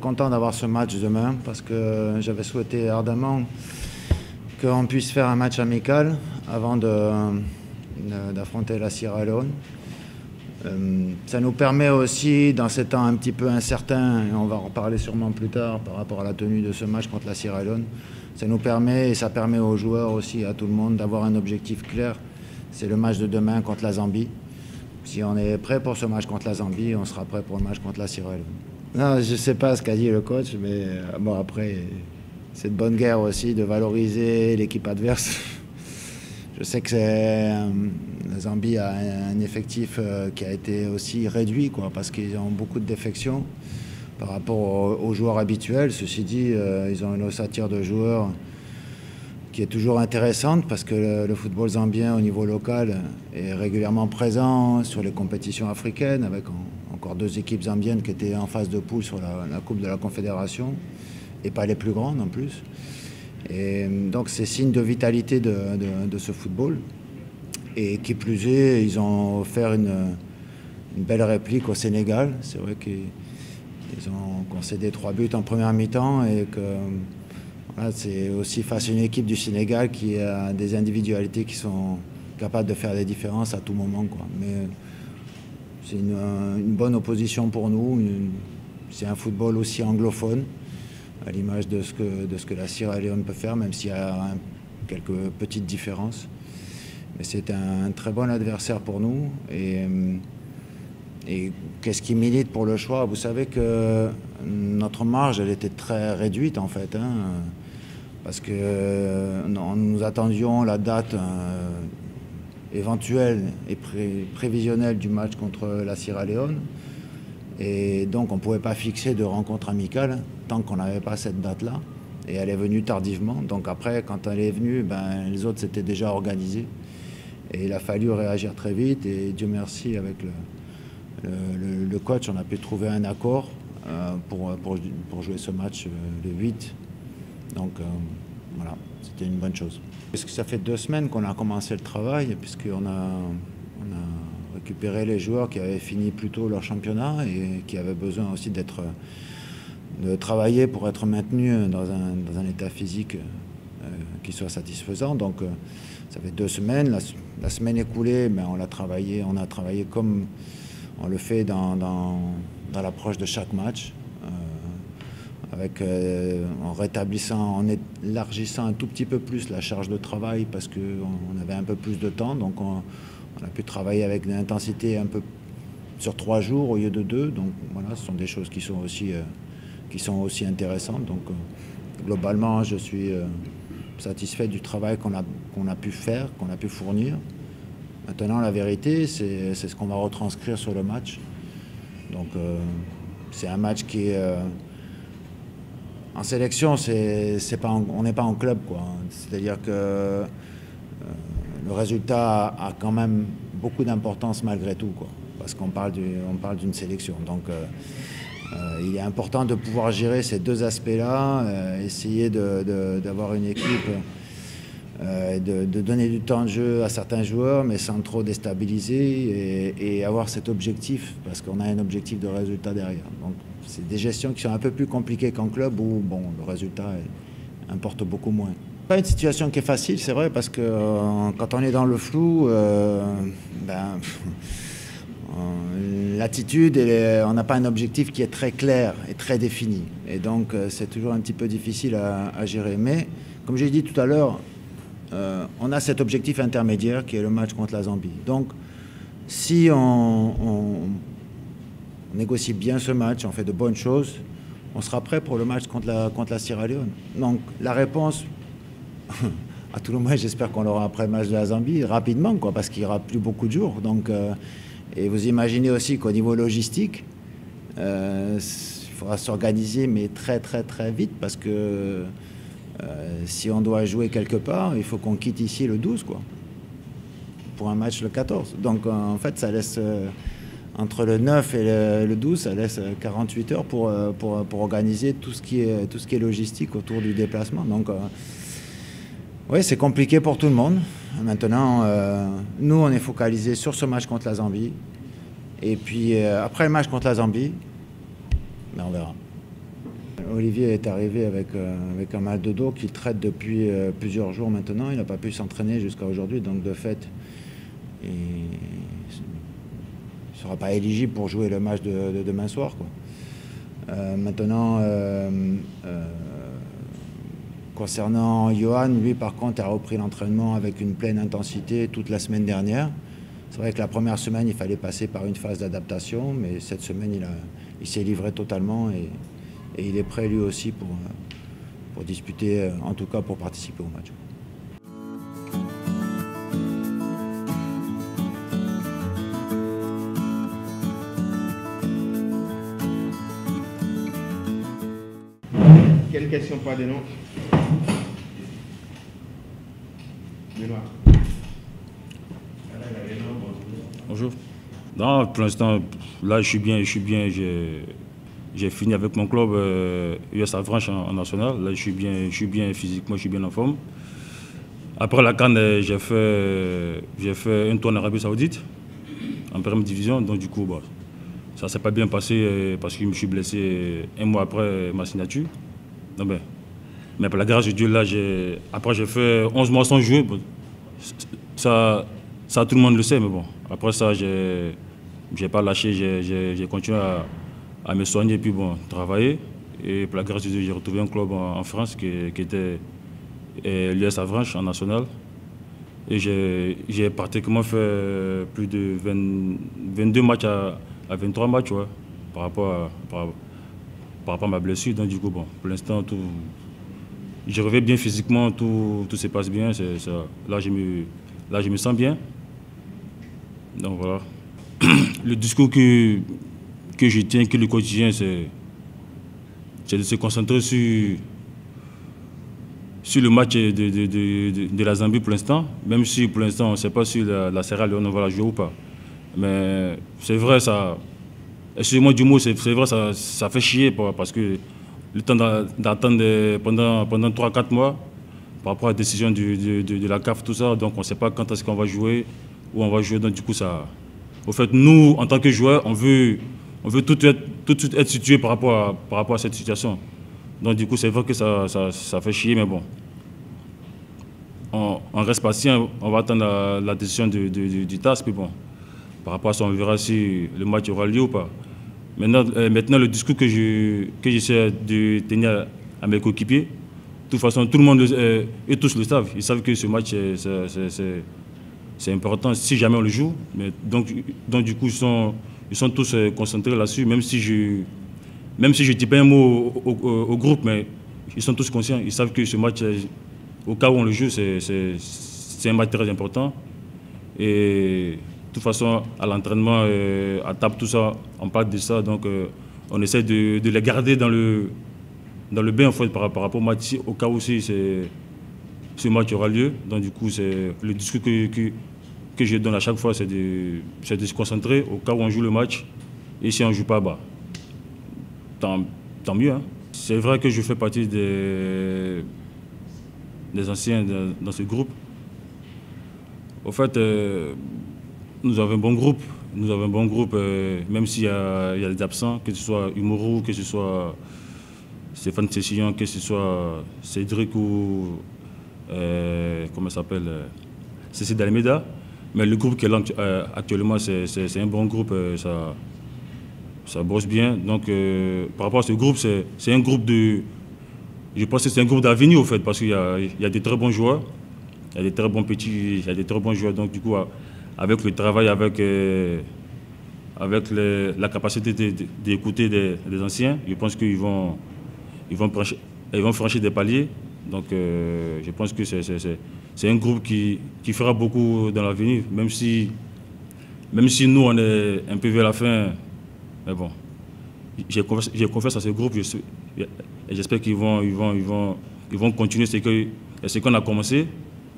content d'avoir ce match demain parce que j'avais souhaité ardemment qu'on puisse faire un match amical avant d'affronter la Sierra Leone. Ça nous permet aussi, dans ces temps un petit peu incertains, et on va en reparler sûrement plus tard par rapport à la tenue de ce match contre la Sierra Leone, ça nous permet et ça permet aux joueurs aussi, à tout le monde, d'avoir un objectif clair. C'est le match de demain contre la Zambie. Si on est prêt pour ce match contre la Zambie, on sera prêt pour le match contre la Sierra Leone. Non, je ne sais pas ce qu'a dit le coach, mais bon, après, c'est de bonne guerre aussi de valoriser l'équipe adverse. Je sais que la Zambie a un effectif qui a été aussi réduit, quoi, parce qu'ils ont beaucoup de défections par rapport aux joueurs habituels. Ceci dit, ils ont une ossature de joueurs qui est toujours intéressante parce que le football zambien au niveau local est régulièrement présent sur les compétitions africaines, avec encore 2 équipes zambiennes qui étaient en phase de poule sur la Coupe de la Confédération, et pas les plus grandes en plus. Et donc c'est signe de vitalité de ce football. Et qui plus est, ils ont offert une belle réplique au Sénégal. C'est vrai qu'ils ont concédé 3 buts en première mi-temps et que voilà, c'est aussi face à une équipe du Sénégal qui a des individualités qui sont capables de faire des différences à tout moment, quoi. Mais c'est une bonne opposition pour nous. C'est un football aussi anglophone, à l'image de ce que la Sierra Leone peut faire, même s'il y a quelques petites différences. Mais c'est un très bon adversaire pour nous. Et qu'est-ce qui milite pour le choix? Vous savez que notre marge, elle était très réduite en fait, hein, parce que nous attendions la date éventuelle et prévisionnelle du match contre la Sierra Leone. Et donc on ne pouvait pas fixer de rencontre amicale tant qu'on n'avait pas cette date-là. Et elle est venue tardivement. Donc après, quand elle est venue, les autres s'étaient déjà organisés. Et il a fallu réagir très vite. Et Dieu merci, avec le coach, on a pu trouver un accord pour jouer ce match le 8. Donc voilà, c'était une bonne chose. Parce que ça fait 2 semaines qu'on a commencé le travail, puisqu'on a récupéré les joueurs qui avaient fini plus tôt leur championnat et qui avaient besoin aussi de travailler pour être maintenus dans un état physique qui soit satisfaisant. Donc ça fait 2 semaines. La semaine écoulée, on a travaillé comme on le fait dans l'approche de chaque match, en rétablissant, en élargissant un tout petit peu plus la charge de travail parce qu'on avait un peu plus de temps. Donc on a pu travailler avec une intensité un peu sur 3 jours au lieu de 2. Donc voilà, ce sont des choses qui sont aussi intéressantes. Donc globalement, je suis satisfait du travail qu'on a pu faire, qu'on a pu fournir. Maintenant, la vérité, c'est ce qu'on va retranscrire sur le match. Donc c'est un match qui est en sélection, on n'est pas en club, quoi. C'est-à-dire que le résultat a quand même beaucoup d'importance malgré tout, quoi, parce qu'on parle d'une sélection. Donc il est important de pouvoir gérer ces 2 aspects-là, essayer d'avoir une équipe, de donner du temps de jeu à certains joueurs, mais sans trop déstabiliser, et avoir cet objectif, parce qu'on a un objectif de résultat derrière. Donc c'est des gestions qui sont un peu plus compliquées qu'en club, où bon, le résultat importe beaucoup moins. Pas une situation qui est facile, c'est vrai, parce que quand on est dans le flou, l'attitude, on n'a pas un objectif qui est très clair et très défini. Et donc c'est toujours un petit peu difficile à gérer. Mais comme j'ai dit tout à l'heure, on a cet objectif intermédiaire qui est le match contre la Zambie. Donc si on négocie bien ce match, on fait de bonnes choses, on sera prêt pour le match contre la Sierra Leone. Donc la réponse, à tout le moins, j'espère qu'on l'aura après le match de la Zambie rapidement, quoi, parce qu'il n'y aura plus beaucoup de jours. Donc, et vous imaginez aussi qu'au niveau logistique, il faudra s'organiser, mais très très très vite, parce que si on doit jouer quelque part, il faut qu'on quitte ici le 12, quoi, pour un match le 14. Donc en fait, ça laisse entre le 9 et le 12, ça laisse 48 heures pour organiser tout ce qui est logistique autour du déplacement. Donc oui, c'est compliqué pour tout le monde. Maintenant, nous, on est focalisé sur ce match contre la Zambie. Et puis après le match contre la Zambie, on verra. Olivier est arrivé avec un mal de dos qu'il traite depuis plusieurs jours maintenant. Il n'a pas pu s'entraîner jusqu'à aujourd'hui, donc de fait, il ne sera pas éligible pour jouer le match de demain soir, quoi. Maintenant, concernant Johan, lui par contre a repris l'entraînement avec une pleine intensité toute la semaine dernière. C'est vrai que la première semaine, il fallait passer par une phase d'adaptation, mais cette semaine, il s'est livré totalement et il est prêt lui aussi pour disputer, en tout cas pour participer au match. Quelle question, pas de nom? Benoît. Bonjour. Non, pour l'instant, là, je suis bien. J'ai fini avec mon club US Avranches en national. Là, je suis bien physiquement, je suis bien en forme. Après la CAN, j'ai fait un tour en Arabie Saoudite, en première division. Donc, du coup, ça ne s'est pas bien passé parce que je me suis blessé un mois après ma signature. Non, mais pour la grâce de Dieu, là, après, j'ai fait 11 mois sans jouer. Ça, tout le monde le sait, mais bon. Après ça, j'ai pas lâché, j'ai continué à me soigner et puis travailler. Et pour la grâce de Dieu, j'ai retrouvé un club en France qui était l'US Avranches en national. Et j'ai pratiquement fait plus de 22 matchs à 23 matchs, ouais, par rapport à ma blessure. Donc du coup, pour l'instant, je reviens bien physiquement, tout se passe bien. Là, je me sens bien. Donc voilà. Le discours que je tiens, que le quotidien, c'est de se concentrer sur le match de la Zambie pour l'instant. Même si pour l'instant, on ne sait pas si la Sierra Leone va la jouer ou pas. Mais c'est vrai, excusez-moi du mot, c'est vrai, ça fait chier parce que le temps d'attendre pendant 3-4 mois par rapport à la décision de la CAF, tout ça, donc on ne sait pas quand est-ce qu'on va jouer, où on va jouer, donc du coup ça... Au fait, nous, en tant que joueurs, on veut tout de suite être situé par rapport à cette situation. Donc du coup, c'est vrai que ça fait chier, mais bon. On reste patient, on va attendre la décision du TAS, puis bon, par rapport à ça, on verra si le match aura lieu ou pas. Maintenant le discours que j'essaie de tenir à mes coéquipiers, de toute façon, tout le monde, eux tous le savent. Ils savent que ce match, c'est important si jamais on le joue. Mais donc du coup, ils sont tous concentrés là-dessus, même si je ne dis pas un mot au groupe, mais ils sont tous conscients. Ils savent que ce match, au cas où on le joue, c'est un match très important. Et de toute façon, à l'entraînement, à table, tout ça, on parle de ça. Donc, on essaie de les garder dans le bain en fait, par rapport au match, au cas où ce match aura lieu. Donc, du coup, c'est le discours que je donne à chaque fois, c'est de se concentrer au cas où on joue le match. Et si on ne joue pas, tant mieux. Hein. C'est vrai que je fais partie des anciens dans ce groupe. Au fait, nous avons un bon groupe. Même s'il y a des absents, que ce soit Umoru, que ce soit Stéphane Tessillon, que ce soit Cédric ou comment ça s'appelle, Cécile Dalmeda. Mais le groupe qui est là actuellement, c'est un bon groupe, ça bosse bien. Donc par rapport à ce groupe, c'est un groupe je pense que c'est un groupe d'avenir au fait, parce qu'il y a des très bons joueurs, il y a des très bons petits, il y a des très bons joueurs. Donc du coup, avec le travail, avec la capacité d'écouter des anciens, je pense qu'ils vont franchir des paliers. Donc je pense que c'est un groupe qui fera beaucoup dans l'avenir, même si nous on est un peu vers la fin. Mais bon, j'ai confiance à ce groupe et j'espère qu'ils vont continuer ce qu'on a commencé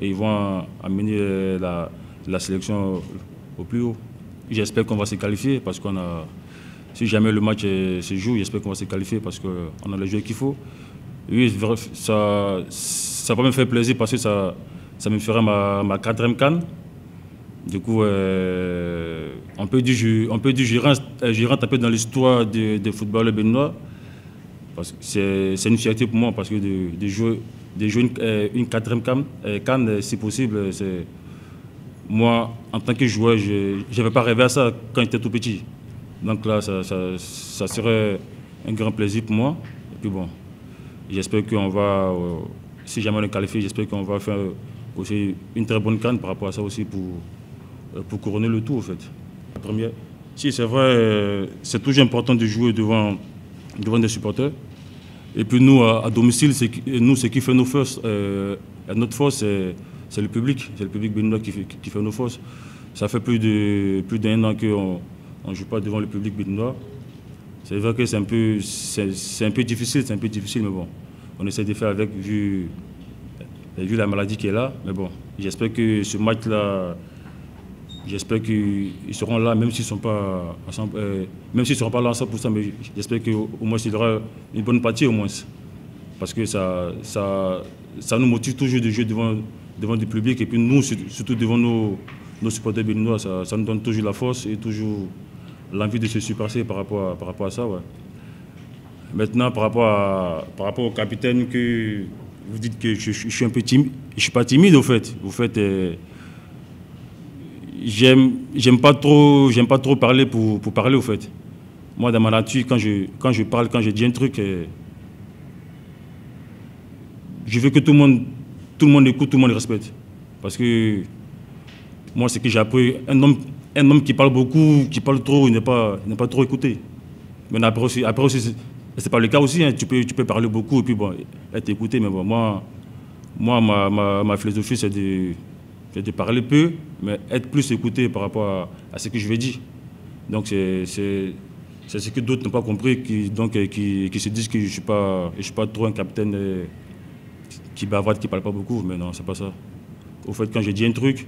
et ils vont amener la sélection au plus haut. J'espère qu'on va se qualifier parce si jamais le match se joue, j'espère qu'on va se qualifier parce qu'on a les joueurs qu'il faut. Oui, ça va me faire plaisir parce que ça me fera ma 4e CAN. Du coup, on peut dire que je rentre un peu dans l'histoire des footballeurs béninois. Parce que c'est une fierté pour moi, parce que de jouer une quatrième CAN, si possible, moi, en tant que joueur, je n'avais pas rêvé à ça quand j'étais tout petit. Donc là, ça serait un grand plaisir pour moi. Et puis bon, j'espère qu'on va, si jamais on est qualifié, j'espère qu'on va faire aussi une très bonne CAN par rapport à ça aussi pour couronner le tout, en fait. La première, si c'est vrai, c'est toujours important de jouer devant des supporters. Et puis nous, à domicile, ce qui fait nos forces, notre force, c'est le public. C'est le public béninois qui fait nos forces. Ça fait plus d'un an qu'on ne joue pas devant le public béninois. C'est vrai que c'est un peu difficile, mais bon, on essaie de faire avec, vu la maladie qui est là. Mais bon, j'espère que ce match-là, j'espère qu'ils seront là, même s'ils ne seront pas là à 100%, mais j'espère qu'au moins il y aura une bonne partie au moins. Parce que ça nous motive toujours de jouer devant du public, et puis nous, surtout devant nos supporters béninois, ça nous donne toujours la force et toujours l'envie de se surpasser par rapport à ça. Ouais. Maintenant, par rapport au capitaine, que vous dites que je suis un peu timide, je ne suis pas timide au fait. J'aime pas trop parler pour parler au fait. Moi, dans ma nature, quand je parle, quand je dis un truc, je veux que tout le monde écoute, tout le monde respecte. Parce que moi, c'est que j'ai appris, un homme qui parle beaucoup, qui parle trop, il n'est pas trop écouté. Mais après aussi c'est pas le cas aussi, hein. Tu peux parler beaucoup et puis bon, être écouté. Mais bon, moi ma philosophie, c'est de parler peu, mais être plus écouté par rapport à ce que je vais dire. Donc c'est ce que d'autres n'ont pas compris, qui se disent que je suis pas trop un capitaine qui bavarde, qui parle pas beaucoup. Mais non, c'est pas ça. Au fait, quand je dis un truc,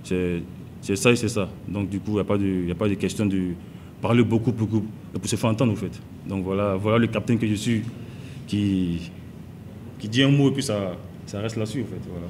c'est ça et c'est ça. Donc du coup, il n'y a pas de question de parler beaucoup pour se faire entendre, au fait. Donc voilà le capitaine que je suis, qui dit un mot et puis ça reste là-dessus, en fait. Voilà.